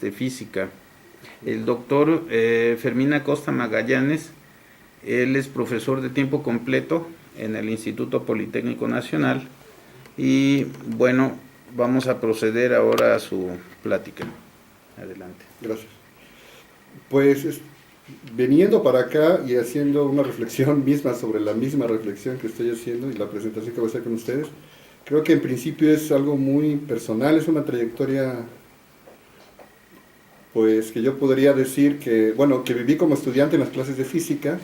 de física. El doctor Fermín Acosta Magallanes, él es profesor de tiempo completo en el Instituto Politécnico Nacional y bueno, vamos a proceder ahora a su plática. Adelante. Gracias. Pues viniendo para acá y haciendo una reflexión misma sobre la misma reflexión que estoy haciendo y la presentación que voy a hacer con ustedes, creo que en principio es algo muy personal, es una trayectoria pues que yo podría decir que, bueno, que viví como estudiante en las clases de física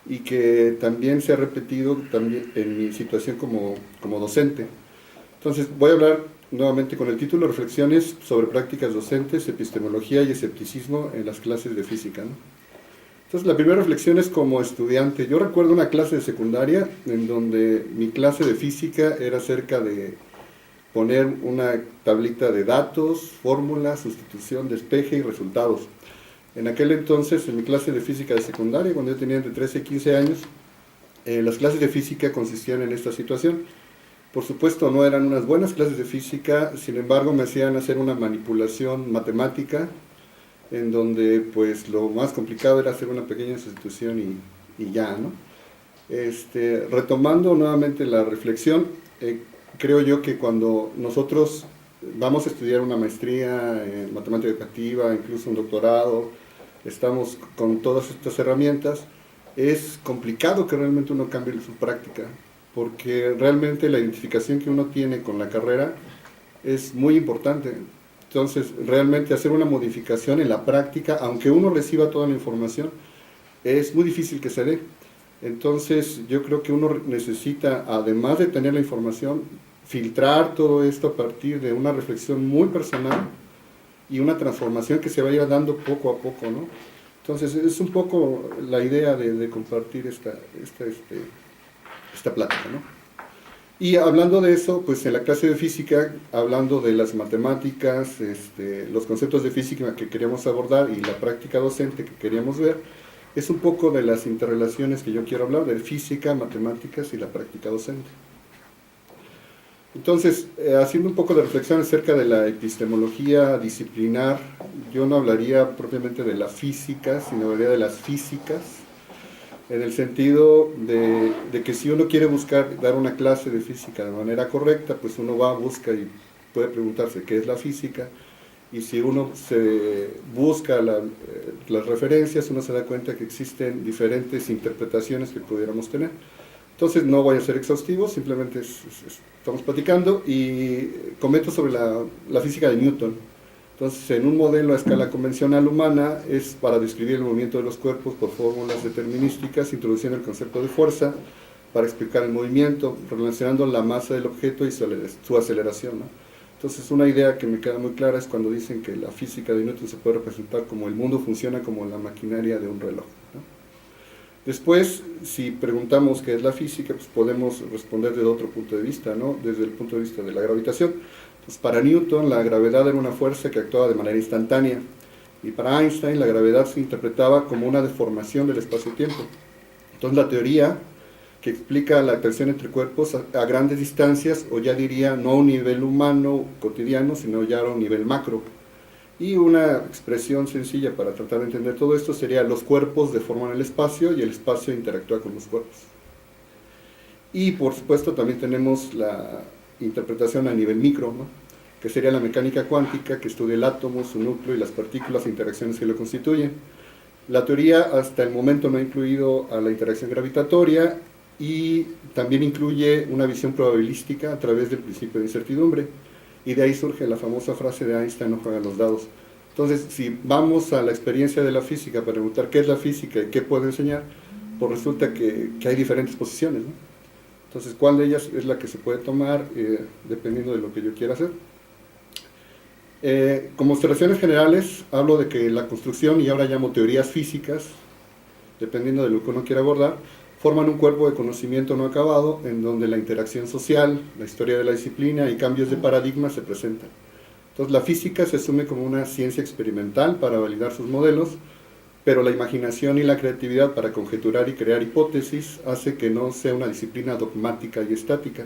y que también se ha repetido también en mi situación como docente. Entonces voy a hablar nuevamente con el título Reflexiones sobre prácticas docentes, epistemología y escepticismo en las clases de física, ¿no? Entonces la primera reflexión es como estudiante. Yo recuerdo una clase de secundaria en donde mi clase de física era acerca de poner una tablita de datos, fórmulas, sustitución, despeje y resultados. En aquel entonces, en mi clase de física de secundaria, cuando yo tenía entre 13 y 15 años, las clases de física consistían en esta situación. Por supuesto, no eran unas buenas clases de física, sin embargo, me hacían hacer una manipulación matemática, en donde pues lo más complicado era hacer una pequeña sustitución y ya, ¿no? Retomando nuevamente la reflexión, creo yo que cuando nosotros vamos a estudiar una maestría en matemática educativa, incluso un doctorado, estamos con todas estas herramientas, es complicado que realmente uno cambie su práctica, porque realmente la identificación que uno tiene con la carrera es muy importante. Entonces, realmente hacer una modificación en la práctica, aunque uno reciba toda la información, es muy difícil que se dé. Entonces, yo creo que uno necesita, además de tener la información, filtrar todo esto a partir de una reflexión muy personal y una transformación que se vaya dando poco a poco, ¿no? Entonces, es un poco la idea de compartir esta plática, ¿no? Y hablando de eso, pues en la clase de física, hablando de las matemáticas, los conceptos de física que queríamos abordar y la práctica docente que queríamos ver, es un poco de las interrelaciones que yo quiero hablar, de física, matemáticas y la práctica docente. Entonces, haciendo un poco de reflexión acerca de la epistemología disciplinar, yo no hablaría propiamente de la física, sino hablaría de las físicas, en el sentido de que si uno quiere buscar dar una clase de física de manera correcta, pues uno va, busca y puede preguntarse qué es la física, y si uno se busca las referencias, uno se da cuenta que existen diferentes interpretaciones que pudiéramos tener. Entonces no voy a ser exhaustivo, simplemente estamos platicando y comento sobre la física de Newton. Entonces, en un modelo a escala convencional humana es para describir el movimiento de los cuerpos por fórmulas determinísticas, introduciendo el concepto de fuerza, para explicar el movimiento, relacionando la masa del objeto y su aceleración, ¿no? Entonces, una idea que me queda muy clara es cuando dicen que la física de Newton se puede representar como el mundo funciona como la maquinaria de un reloj, ¿no? Después, si preguntamos qué es la física, pues podemos responder desde otro punto de vista, ¿no? Desde el punto de vista de la gravitación. Pues para Newton la gravedad era una fuerza que actuaba de manera instantánea, y para Einstein la gravedad se interpretaba como una deformación del espacio-tiempo. Entonces la teoría que explica la atracción entre cuerpos a grandes distancias, o ya diría no a un nivel humano cotidiano, sino ya a un nivel macro. Y una expresión sencilla para tratar de entender todo esto sería: los cuerpos deforman el espacio y el espacio interactúa con los cuerpos. Y por supuesto también tenemos la interpretación a nivel micro, ¿no? Que sería la mecánica cuántica, que estudia el átomo, su núcleo y las partículas e interacciones que lo constituyen. La teoría hasta el momento no ha incluido a la interacción gravitatoria, y también incluye una visión probabilística a través del principio de incertidumbre, y de ahí surge la famosa frase de Einstein: no juegan los dados. Entonces, si vamos a la experiencia de la física para preguntar qué es la física y qué puede enseñar, pues resulta que hay diferentes posiciones, ¿no? Entonces, ¿cuál de ellas es la que se puede tomar dependiendo de lo que yo quiera hacer? Como observaciones generales, hablo de que la construcción, y ahora llamo teorías físicas, dependiendo de lo que uno quiera abordar, forman un cuerpo de conocimiento no acabado, en donde la interacción social, la historia de la disciplina y cambios de paradigma se presentan. Entonces, la física se asume como una ciencia experimental para validar sus modelos, pero la imaginación y la creatividad para conjeturar y crear hipótesis hace que no sea una disciplina dogmática y estática.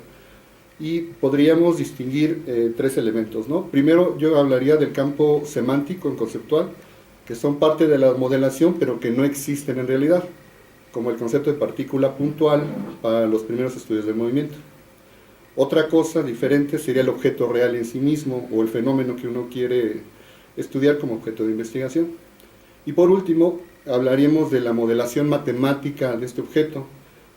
y podríamos distinguir tres elementos, ¿no? Primero, yo hablaría del campo semántico, conceptual, que son parte de la modelación, pero que no existen en realidad, como el concepto de partícula puntual para los primeros estudios del movimiento. Otra cosa diferente sería el objeto real en sí mismo, o el fenómeno que uno quiere estudiar como objeto de investigación. Y por último, hablaríamos de la modelación matemática de este objeto,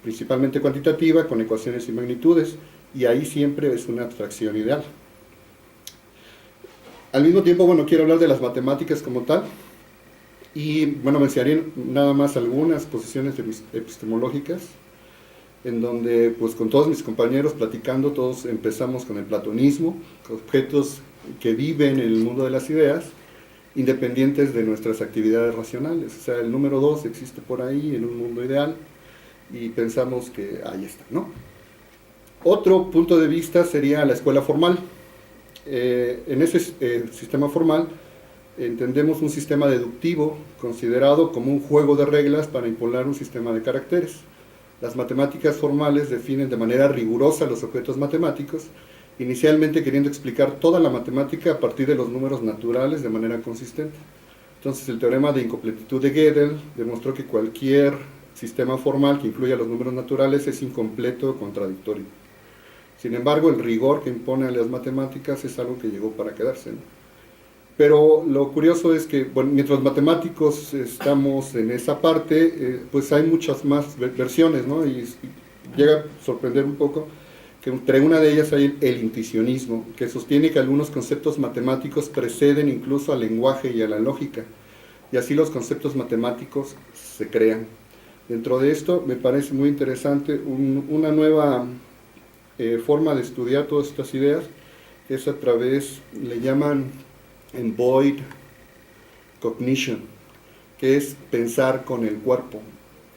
principalmente cuantitativa, con ecuaciones y magnitudes, y ahí siempre es una abstracción ideal. Al mismo tiempo, bueno, quiero hablar de las matemáticas como tal, y bueno, mencionaré nada más algunas posiciones epistemológicas, en donde pues con todos mis compañeros platicando, todos empezamos con el platonismo, objetos que viven en el mundo de las ideas, independientes de nuestras actividades racionales. O sea, el número 2 existe por ahí en un mundo ideal, y pensamos que ahí está, ¿no? Otro punto de vista sería la escuela formal. En ese sistema formal entendemos un sistema deductivo considerado como un juego de reglas para imponer un sistema de caracteres. Las matemáticas formales definen de manera rigurosa los objetos matemáticos, inicialmente queriendo explicar toda la matemática a partir de los números naturales de manera consistente. Entonces, el teorema de incompletitud de Gödel demostró que cualquier sistema formal que incluya los números naturales es incompleto o contradictorio. Sin embargo, el rigor que impone a las matemáticas es algo que llegó para quedarse, ¿no? Pero lo curioso es que, bueno, mientras los matemáticos estamos en esa parte, pues hay muchas más versiones, ¿no? Y llega a sorprender un poco que entre una de ellas hay el intuicionismo, que sostiene que algunos conceptos matemáticos preceden incluso al lenguaje y a la lógica, y así los conceptos matemáticos se crean. Dentro de esto me parece muy interesante una nueva forma de estudiar todas estas ideas, que es a través, le llaman embodied cognition, que es pensar con el cuerpo.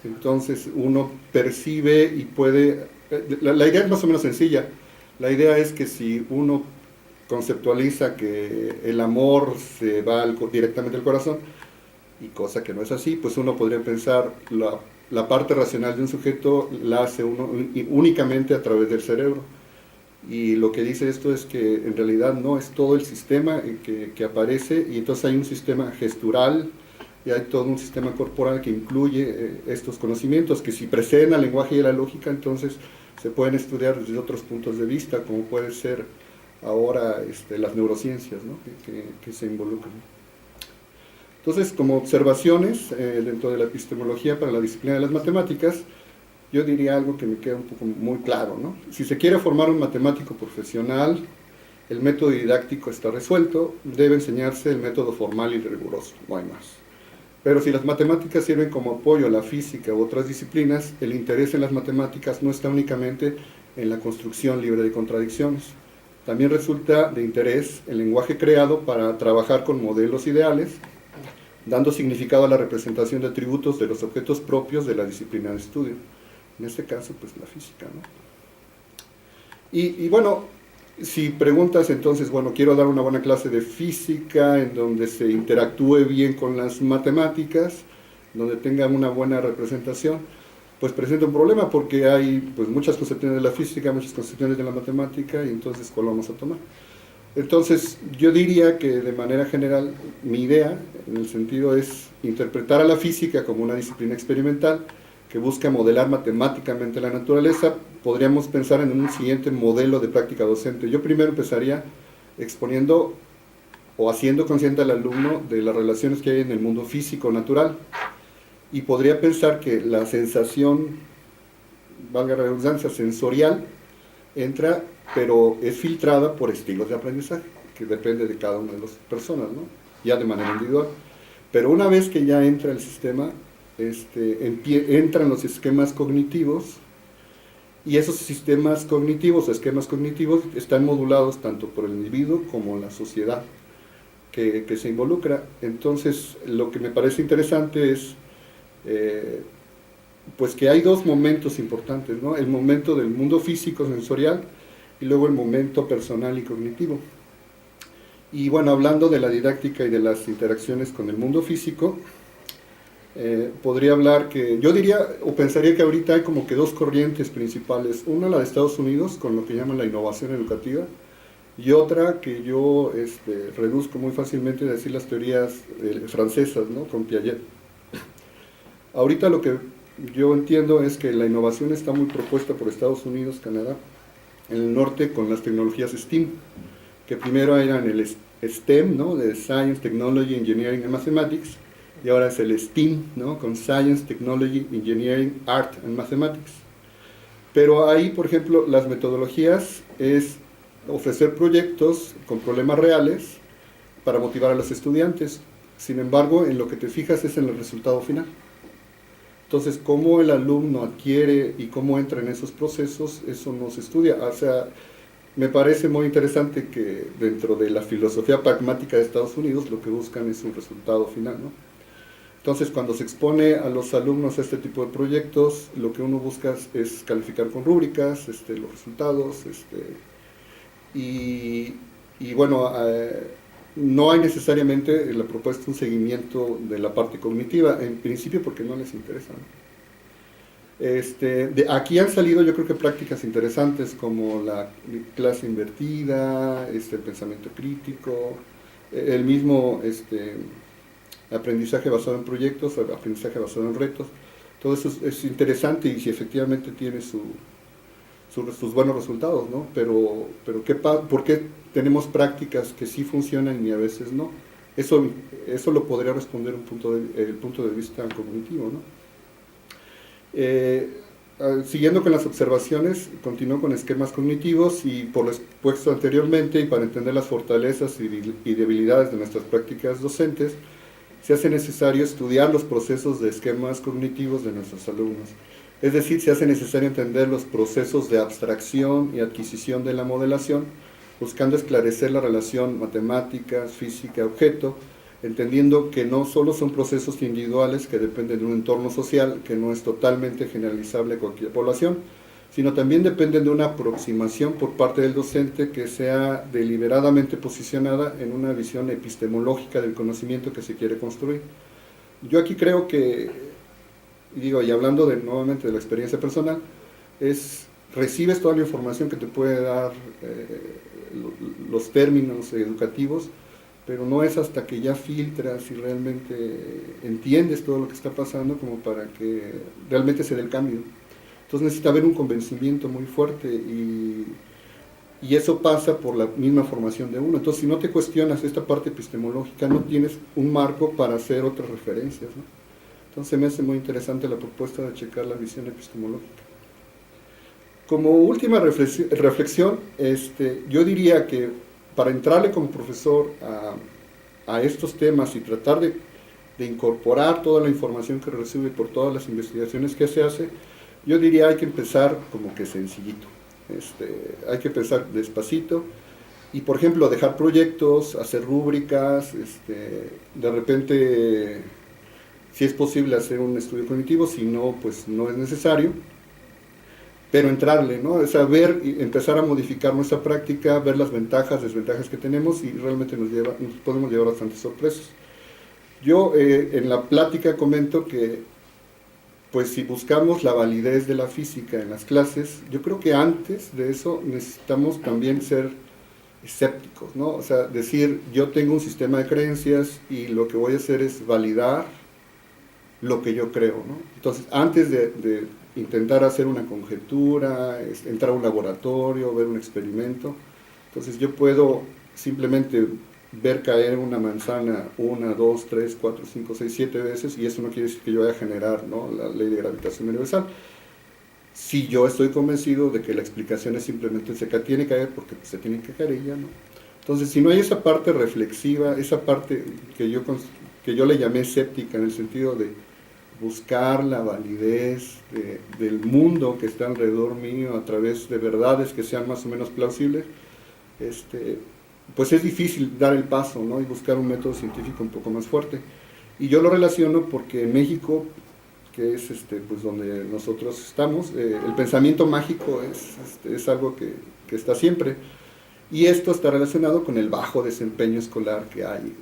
Entonces uno percibe y puede, la idea es más o menos sencilla. La idea es que si uno conceptualiza que el amor se va directamente al corazón, y cosa que no es así, pues uno podría pensar la parte racional de un sujeto la hace uno únicamente a través del cerebro. Y lo que dice esto es que en realidad no es todo el sistema que aparece, y entonces hay un sistema gestural y hay todo un sistema corporal que incluye estos conocimientos que si preceden al lenguaje y a la lógica, entonces se pueden estudiar desde otros puntos de vista, como puede ser ahora las neurociencias, ¿no? que se involucran. Entonces, como observaciones dentro de la epistemología para la disciplina de las matemáticas, yo diría algo que me queda un poco muy claro, ¿no? Si se quiere formar un matemático profesional, el método didáctico está resuelto, debe enseñarse el método formal y riguroso, no hay más. Pero si las matemáticas sirven como apoyo a la física u otras disciplinas, el interés en las matemáticas no está únicamente en la construcción libre de contradicciones. También resulta de interés el lenguaje creado para trabajar con modelos ideales, dando significado a la representación de atributos de los objetos propios de la disciplina de estudio. En este caso, pues la física, ¿no? Y bueno, si preguntas entonces, bueno, quiero dar una buena clase de física en donde se interactúe bien con las matemáticas, donde tenga una buena representación, pues presenta un problema porque hay pues muchas concepciones de la física, muchas concepciones de la matemática, y entonces ¿cuál vamos a tomar? Entonces yo diría que de manera general mi idea en el sentido es interpretar a la física como una disciplina experimental que busca modelar matemáticamente la naturaleza. Podríamos pensar en un siguiente modelo de práctica docente. Yo primero empezaría exponiendo o haciendo consciente al alumno de las relaciones que hay en el mundo físico natural, y podría pensar que la sensación, valga la redundancia, sensorial, entra, pero es filtrada por estilos de aprendizaje, que depende de cada una de las personas, ¿no? Ya de manera individual. Pero una vez que ya entra el sistema, entran los esquemas cognitivos, y esos sistemas cognitivos o esquemas cognitivos están modulados tanto por el individuo como la sociedad que se involucra. Entonces, lo que me parece interesante es pues que hay dos momentos importantes, ¿no? El momento del mundo físico sensorial y luego el momento personal y cognitivo. Y bueno, hablando de la didáctica y de las interacciones con el mundo físico, podría hablar que, yo diría o pensaría que ahorita hay como que dos corrientes principales, una la de Estados Unidos con lo que llaman la innovación educativa y otra que yo reduzco muy fácilmente a decir las teorías francesas, ¿no? Con Piaget. Ahorita lo que yo entiendo es que la innovación está muy propuesta por Estados Unidos, Canadá, en el norte con las tecnologías STEAM, que primero eran el STEM, ¿no? De Science, Technology, Engineering and Mathematics, y ahora es el STEAM, ¿no? Con Science, Technology, Engineering, Art and Mathematics. Pero ahí, por ejemplo, las metodologías es ofrecer proyectos con problemas reales para motivar a los estudiantes. Sin embargo, en lo que te fijas es en el resultado final. Entonces, cómo el alumno adquiere y cómo entra en esos procesos, eso no se estudia. O sea, me parece muy interesante que dentro de la filosofía pragmática de Estados Unidos lo que buscan es un resultado final, ¿no? Entonces, cuando se expone a los alumnos a este tipo de proyectos, lo que uno busca es calificar con rúbricas los resultados, y bueno, no hay necesariamente en la propuesta un seguimiento de la parte cognitiva, en principio porque no les interesa, ¿no? Aquí han salido yo creo que prácticas interesantes como la clase invertida, el pensamiento crítico, el mismo aprendizaje basado en proyectos, aprendizaje basado en retos. Todo eso es interesante y si efectivamente tiene sus buenos resultados, ¿no? Pero ¿por qué tenemos prácticas que sí funcionan y a veces no? Eso lo podría responder el punto de vista cognitivo, ¿no? Siguiendo con las observaciones, continúo con esquemas cognitivos y por lo expuesto anteriormente y para entender las fortalezas y debilidades de nuestras prácticas docentes, se hace necesario estudiar los procesos de esquemas cognitivos de nuestros alumnos. Es decir, se hace necesario entender los procesos de abstracción y adquisición de la modelación, buscando esclarecer la relación matemáticas, física, objeto, entendiendo que no solo son procesos individuales que dependen de un entorno social que no es totalmente generalizable a cualquier población, sino también dependen de una aproximación por parte del docente que sea deliberadamente posicionada en una visión epistemológica del conocimiento que se quiere construir. Yo aquí creo que, y hablando nuevamente de la experiencia personal, recibes toda la información que te puede dar los términos educativos, pero no es hasta que ya filtras y realmente entiendes todo lo que está pasando como para que realmente se dé el cambio. Entonces necesita haber un convencimiento muy fuerte y eso pasa por la misma formación de uno. Entonces si no te cuestionas esta parte epistemológica, no tienes un marco para hacer otras referencias, ¿no? Entonces me hace muy interesante la propuesta de checar la visión epistemológica. Como última reflexión, yo diría que para entrarle como profesor a estos temas y tratar de incorporar toda la información que recibe por todas las investigaciones que se hace, yo diría hay que empezar como que sencillito, hay que empezar despacito y por ejemplo dejar proyectos, hacer rúbricas, de repente si es posible hacer un estudio cognitivo, si no pues no es necesario, pero entrarle, ¿no? O sea, empezar a modificar nuestra práctica, ver las ventajas, desventajas que tenemos y realmente nos podemos llevar bastantes sorpresas. Yo en la plática comento que pues si buscamos la validez de la física en las clases, yo creo que antes de eso necesitamos también ser escépticos, ¿no? O sea, decir, yo tengo un sistema de creencias y lo que voy a hacer es validar lo que yo creo, ¿no? Entonces, antes de intentar hacer una conjetura, entrar a un laboratorio, ver un experimento, entonces yo puedo simplemente ver caer una manzana 1, 2, 3, 4, 5, 6, 7 veces y eso no quiere decir que yo vaya a generar, ¿no?, la ley de gravitación universal. Si yo estoy convencido de que la explicación es simplemente se tiene que caer porque se tiene que caer y ya, ¿no? Entonces, si no hay esa parte reflexiva, esa parte que yo le llamé escéptica en el sentido de buscar la validez del mundo que está alrededor mío a través de verdades que sean más o menos plausibles, pues es difícil dar el paso, ¿no?, y buscar un método científico un poco más fuerte. Y yo lo relaciono porque en México, que es pues donde nosotros estamos, el pensamiento mágico es algo que está siempre. Y esto está relacionado con el bajo desempeño escolar que hay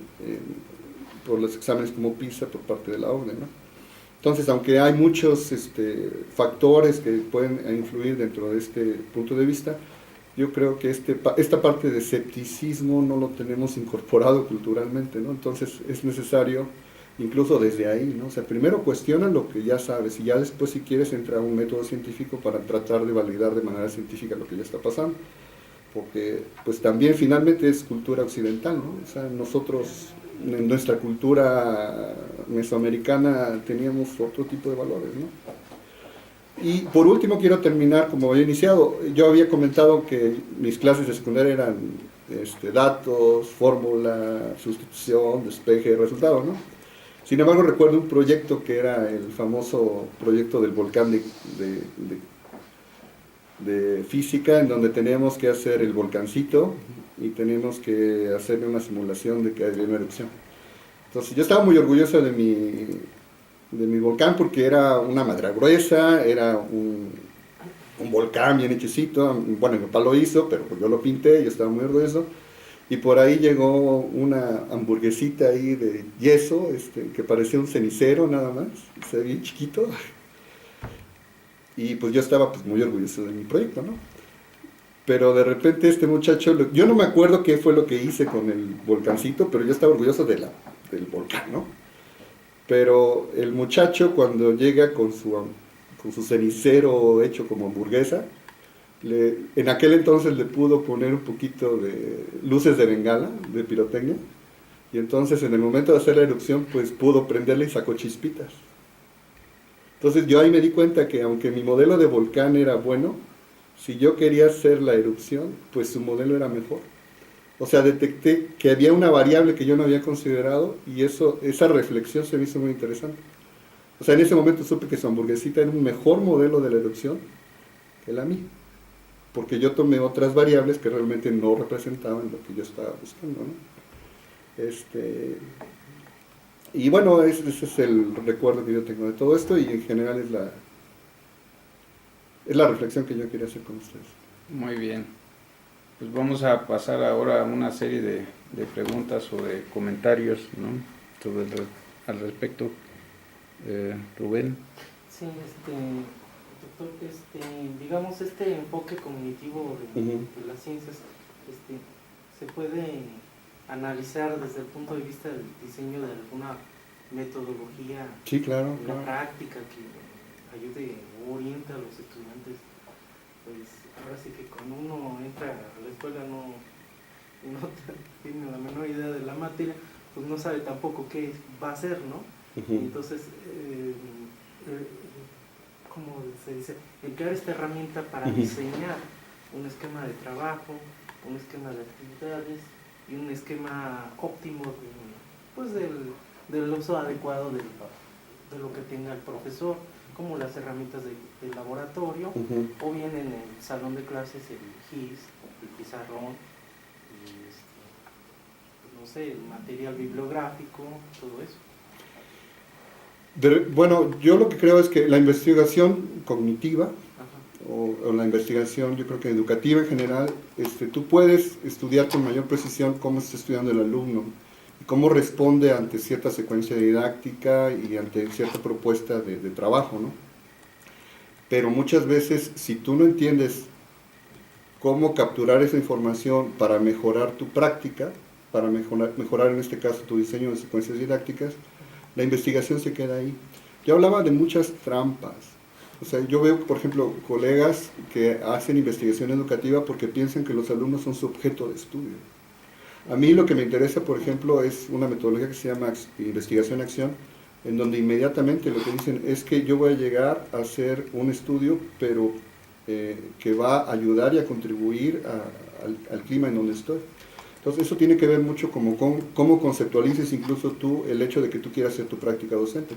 por los exámenes como PISA por parte de la OCDE, ¿no? Entonces, aunque hay muchos factores que pueden influir dentro de este punto de vista, yo creo que esta parte de escepticismo no lo tenemos incorporado culturalmente, ¿no? Entonces es necesario, incluso desde ahí, ¿no? O sea, primero cuestiona lo que ya sabes y ya después, si quieres, entra a un método científico para tratar de validar de manera científica lo que ya está pasando. Porque pues también finalmente es cultura occidental, ¿no? O sea, nosotros en nuestra cultura mesoamericana teníamos otro tipo de valores, ¿no? Y por último quiero terminar como había iniciado. Yo había comentado que mis clases de secundaria eran datos, fórmula, sustitución, despeje, resultado, ¿no? Sin embargo, recuerdo un proyecto que era el famoso proyecto del volcán de física, en donde teníamos que hacer el volcancito y teníamos que hacerle una simulación de que había una erupción. Entonces yo estaba muy orgulloso de mi volcán porque era una madera gruesa, era un volcán bien hechecito. Bueno, mi papá lo hizo, pero yo lo pinté, yo estaba muy orgulloso. Y por ahí llegó una hamburguesita ahí de yeso, que parecía un cenicero nada más, se ve bien chiquito. Y pues yo estaba pues muy orgulloso de mi proyecto, ¿no? Pero de repente este muchacho, yo no me acuerdo qué fue lo que hice con el volcancito, pero yo estaba orgulloso del volcán, ¿no? Pero el muchacho, cuando llega con su cenicero hecho como hamburguesa, en aquel entonces le pudo poner un poquito de luces de bengala, de pirotecnia, y entonces en el momento de hacer la erupción pues pudo prenderle y sacó chispitas. Entonces yo ahí me di cuenta que aunque mi modelo de volcán era bueno, si yo quería hacer la erupción, pues su modelo era mejor. O sea, detecté que había una variable que yo no había considerado y esa reflexión se me hizo muy interesante. O sea, en ese momento supe que su hamburguesita era un mejor modelo de la erupción que la mía, porque yo tomé otras variables que realmente no representaban lo que yo estaba buscando, ¿no? Y bueno, ese es el recuerdo que yo tengo de todo esto y en general es la reflexión que yo quería hacer con ustedes. Muy bien. Pues vamos a pasar ahora a una serie de preguntas o de comentarios, ¿no? Al respecto. Rubén. Sí, doctor, digamos, este enfoque cognitivo de las ciencias se puede analizar desde el punto de vista del diseño de alguna metodología, sí, claro, en la práctica que ayude o oriente a los estudiantes. Pues ahora sí que cuando uno entra a la escuela no tiene la menor idea de la materia, pues no sabe tampoco qué va a hacer, ¿no? Entonces, ¿cómo se dice? Emplear esta herramienta para diseñar un esquema de trabajo, un esquema de actividades y un esquema óptimo pues del uso adecuado de lo que tenga el profesor, como las herramientas del laboratorio, o bien en el salón de clases, el GIS, el pizarrón, y pues no sé, el material bibliográfico, todo eso. Bueno, yo lo que creo es que la investigación cognitiva o la investigación, yo creo que educativa en general, tú puedes estudiar con mayor precisión cómo está estudiando el alumno y cómo responde ante cierta secuencia didáctica y ante cierta propuesta de trabajo, ¿no? Pero muchas veces, si tú no entiendes cómo capturar esa información para mejorar tu práctica, para mejorar en este caso tu diseño de secuencias didácticas, la investigación se queda ahí. Yo hablaba de muchas trampas. O sea, yo veo, por ejemplo, colegas que hacen investigación educativa porque piensan que los alumnos son su objeto de estudio. A mí lo que me interesa, por ejemplo, es una metodología que se llama investigación-acción, en donde inmediatamente lo que dicen es que yo voy a llegar a hacer un estudio, pero que va a ayudar y a contribuir al clima en donde estoy. Entonces eso tiene que ver mucho como con cómo conceptualices incluso tú el hecho de que tú quieras hacer tu práctica docente.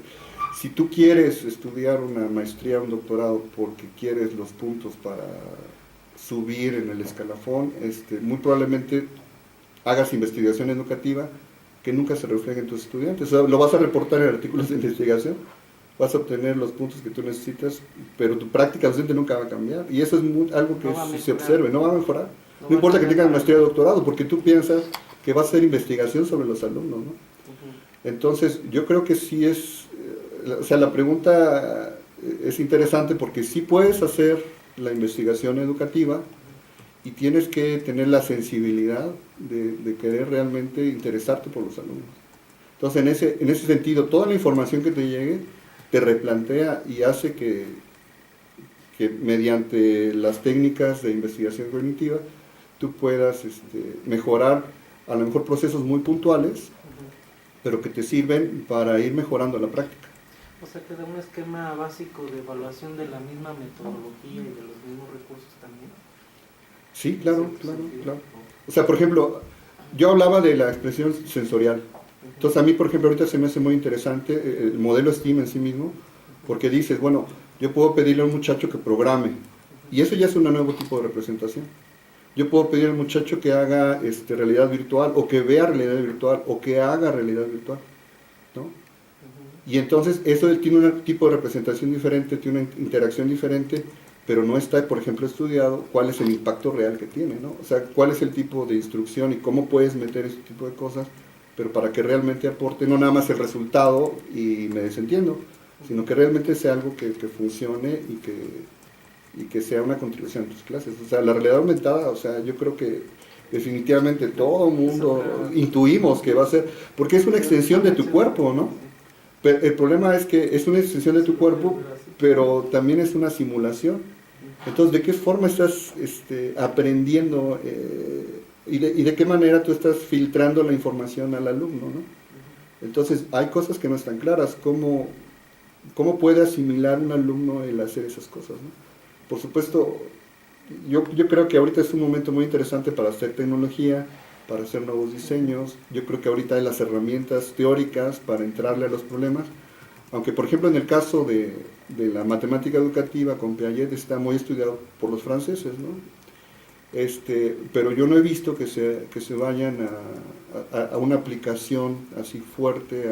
Si tú quieres estudiar una maestría o un doctorado porque quieres los puntos para subir en el escalafón, muy probablemente hagas investigación educativa que nunca se refleje en tus estudiantes. O sea, lo vas a reportar en artículos de investigación, vas a obtener los puntos que tú necesitas, pero tu práctica docente nunca va a cambiar. Y eso es algo que se observe, no va a mejorar. No importa que tengas maestría o doctorado, porque tú piensas que va a ser investigación sobre los alumnos, ¿no? Entonces, yo creo que sí es o sea, la pregunta es interesante porque sí puedes hacer la investigación educativa y tienes que tener la sensibilidad de querer realmente interesarte por los alumnos. Entonces, en ese sentido, toda la información que te llegue te replantea y hace que mediante las técnicas de investigación cognitiva tú puedas mejorar a lo mejor procesos muy puntuales, pero que te sirven para ir mejorando la práctica. O sea, que da un esquema básico de evaluación de la misma metodología y de los mismos recursos también. Sí, claro. O sea, por ejemplo, yo hablaba de la expresión sensorial. Entonces, a mí, por ejemplo, ahorita se me hace muy interesante el modelo STEAM en sí mismo, porque dices, bueno, yo puedo pedirle a un muchacho que programe, y eso ya es un nuevo tipo de representación. Yo puedo pedir al muchacho que haga realidad virtual, o que vea realidad virtual, o que haga realidad virtual, ¿no? Y entonces eso tiene un tipo de representación diferente, tiene una interacción diferente, pero no está, por ejemplo, estudiado cuál es el impacto real que tiene, ¿no? O sea, cuál es el tipo de instrucción y cómo puedes meter ese tipo de cosas, pero para que realmente aporte no nada más el resultado y me desentiendo, sino que realmente sea algo que funcione y que sea una contribución a tus clases. O sea, la realidad aumentada, o sea, yo creo que definitivamente todo el mundo intuimos que va a ser, porque es una extensión de tu cuerpo, ¿no? Pero el problema es que es una extensión de tu cuerpo, pero también es una simulación. Entonces, ¿de qué forma estás aprendiendo y de qué manera tú estás filtrando la información al alumno, ¿no? Entonces, hay cosas que no están claras. ¿Cómo puede asimilar un alumno el hacer esas cosas, ¿no? Por supuesto, yo creo que ahorita es un momento muy interesante para hacer tecnología, para hacer nuevos diseños. Yo creo que ahorita hay las herramientas teóricas para entrarle a los problemas, aunque por ejemplo en el caso de la matemática educativa con Piaget está muy estudiado por los franceses, ¿no? Pero yo no he visto que se vayan a una aplicación así fuerte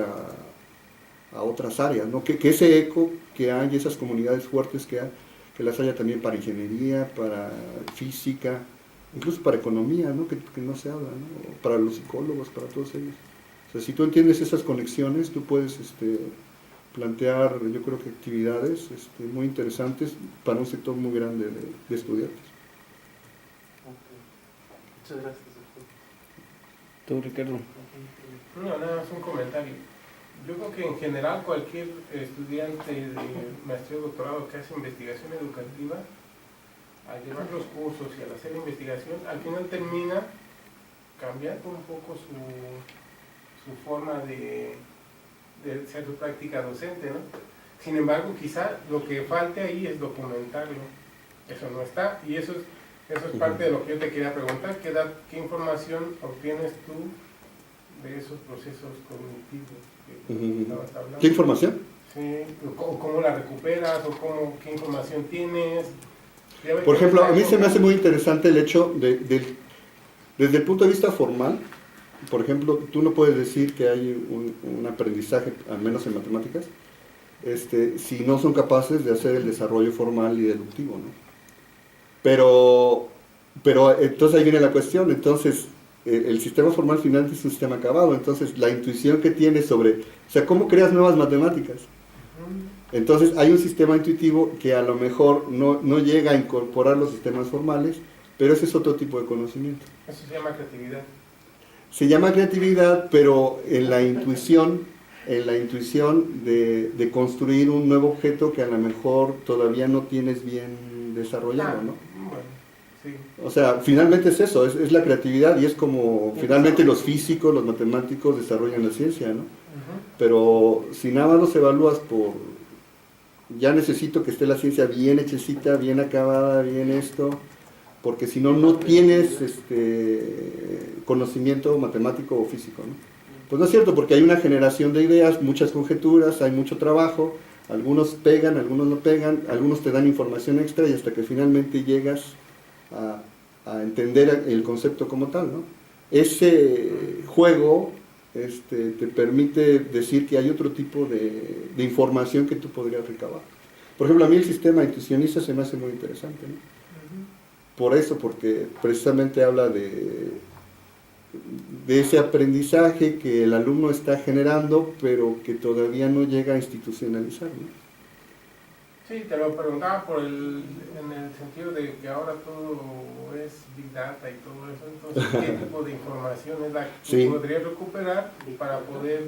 a otras áreas, ¿no? Que ese eco que hay, esas comunidades fuertes que las haya también para ingeniería, para física, incluso para economía, ¿no? Que no se habla, ¿no? Para los psicólogos, para todos ellos. O sea, si tú entiendes esas conexiones, tú puedes plantear, yo creo que actividades muy interesantes para un sector muy grande de estudiantes. Muchas gracias, doctor. ¿Tú, Ricardo? No, nada más un comentario. Yo creo que en general cualquier estudiante de maestría o doctorado que hace investigación educativa, al llevar los cursos y al hacer investigación, al final termina cambiando un poco su forma de hacer su práctica docente, ¿no? Sin embargo, quizá lo que falte ahí es documentarlo. Eso no está, y eso es parte de lo que yo te quería preguntar. ¿Qué información obtienes tú de esos procesos cognitivos que estabas hablando? ¿Qué información? Sí, ¿cómo la recuperas o qué información tienes? Por ejemplo, a mí se me hace muy interesante el hecho desde el punto de vista formal. Por ejemplo, tú no puedes decir que hay un aprendizaje, al menos en matemáticas, si no son capaces de hacer el desarrollo formal y deductivo, ¿no? Pero entonces ahí viene la cuestión. Entonces, el sistema formal finalmente es un sistema acabado. Entonces, la intuición que tienes sobre, o sea, ¿cómo creas nuevas matemáticas? Entonces, hay un sistema intuitivo que a lo mejor no llega a incorporar los sistemas formales, pero ese es otro tipo de conocimiento. Eso se llama creatividad. Se llama creatividad, pero en la intuición de construir un nuevo objeto que a lo mejor todavía no tienes bien desarrollado, ¿no? Bueno, sí. O sea, finalmente es eso, es la creatividad, y es como finalmente los físicos, los matemáticos desarrollan la ciencia, ¿no? Pero si nada más los evalúas por, ya necesito que esté la ciencia bien hechecita, bien acabada, bien esto, porque si no tienes conocimiento matemático o físico, ¿no? Pues no es cierto, porque hay una generación de ideas, muchas conjeturas, hay mucho trabajo, algunos pegan, algunos no pegan, algunos te dan información extra, y hasta que finalmente llegas a entender el concepto como tal, ¿no? Ese juego te permite decir que hay otro tipo de información que tú podrías recabar. Por ejemplo, a mí el sistema intuicionista se me hace muy interesante, ¿no? Por eso, porque precisamente habla de de ese aprendizaje que el alumno está generando, pero que todavía no llega a institucionalizar, ¿no? Sí, te lo preguntaba en el sentido de que ahora todo es Big Data y todo eso, entonces, ¿qué tipo de información es la que Sí. podrías recuperar para poder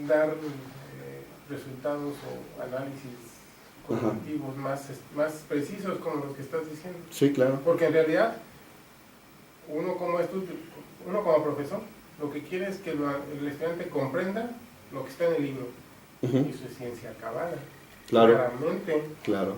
dar resultados o análisis cognitivos más precisos como los que estás diciendo? Sí, claro. Porque en realidad, uno como profesor, lo que quiere es que el estudiante comprenda lo que está en el libro, Ujú. y eso es ciencia acabada. Claro, Claramente. claro.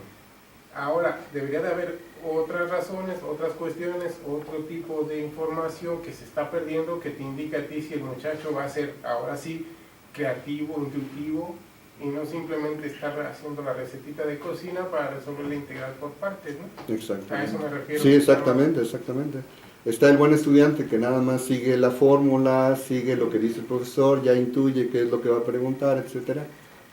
Ahora, debería de haber otras razones, otras cuestiones, otro tipo de información que se está perdiendo que te indica a ti si el muchacho va a ser ahora sí creativo, intuitivo y no simplemente estar haciendo la recetita de cocina para resolver la integral por partes, ¿no? Exactamente. A eso me refiero. Sí, exactamente, exactamente. Está el buen estudiante que nada más sigue la fórmula, sigue lo que dice el profesor, ya intuye qué es lo que va a preguntar, etcétera.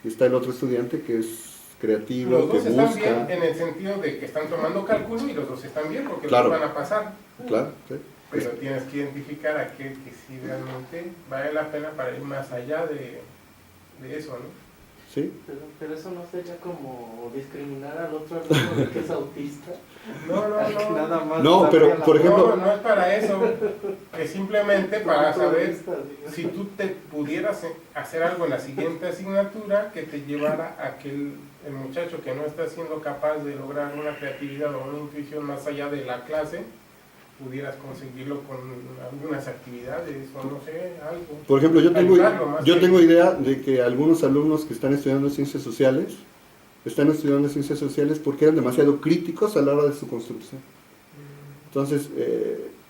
Y está el otro estudiante que es creativo, Los que dos están busca. bien en el sentido de que están tomando cálculo y los dos están bien porque Claro. los van a pasar. Claro, sí. Pero tienes que identificar aquel que sí realmente vale la pena para ir más allá de eso, ¿no? Sí. Pero eso no sería como discriminar al otro alumno de que es autista. No, Al que nada más No, pero, sabía la por ejemplo- No, no es para eso, es simplemente para saber autista, digo. si tú te pudieras hacer algo en la siguiente asignatura que te llevara a que el muchacho que no está siendo capaz de lograr una creatividad o una intuición más allá de la clase, pudieras conseguirlo con algunas actividades o no sé, algo. Por ejemplo, Ayudarlo más yo que- tengo idea de que algunos alumnos que están estudiando ciencias sociales, porque eran demasiado críticos a la hora de su construcción. Entonces,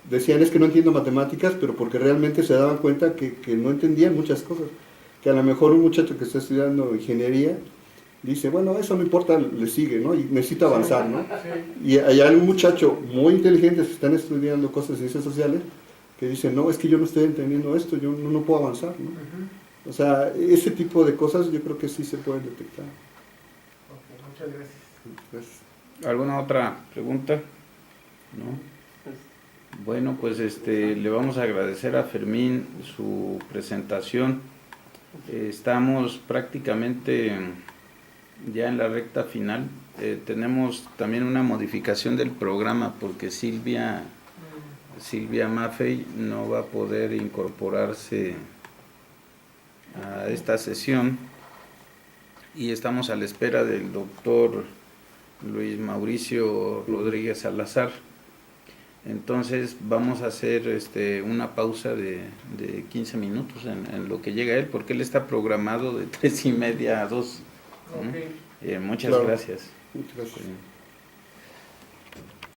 decían, es que no entiendo matemáticas, pero porque realmente se daban cuenta que no entendían muchas cosas. Que a lo mejor un muchacho que está estudiando ingeniería dice, bueno, eso no importa, le sigue, ¿no? Y necesita avanzar, ¿no? Sí. Y hay algún muchacho muy inteligente que están estudiando cosas de ciencias sociales que dice, no, es que yo no estoy entendiendo esto, yo no puedo avanzar, ¿no? Ujú. O sea, ese tipo de cosas yo creo que sí se pueden detectar. Ok, muchas gracias. Gracias. ¿Alguna otra pregunta? ¿No? Pues, Bueno, pues le vamos a agradecer a Fermín su presentación. Estamos prácticamente ya en la recta final. Tenemos también una modificación del programa porque Silvia Maffei no va a poder incorporarse a esta sesión y estamos a la espera del doctor Luis Mauricio Rodríguez Salazar. Entonces vamos a hacer una pausa de 15 minutos en lo que llega él, porque él está programado de 3:30 a 2. Ok. Muchas Claro. gracias. Muchas gracias. Sí.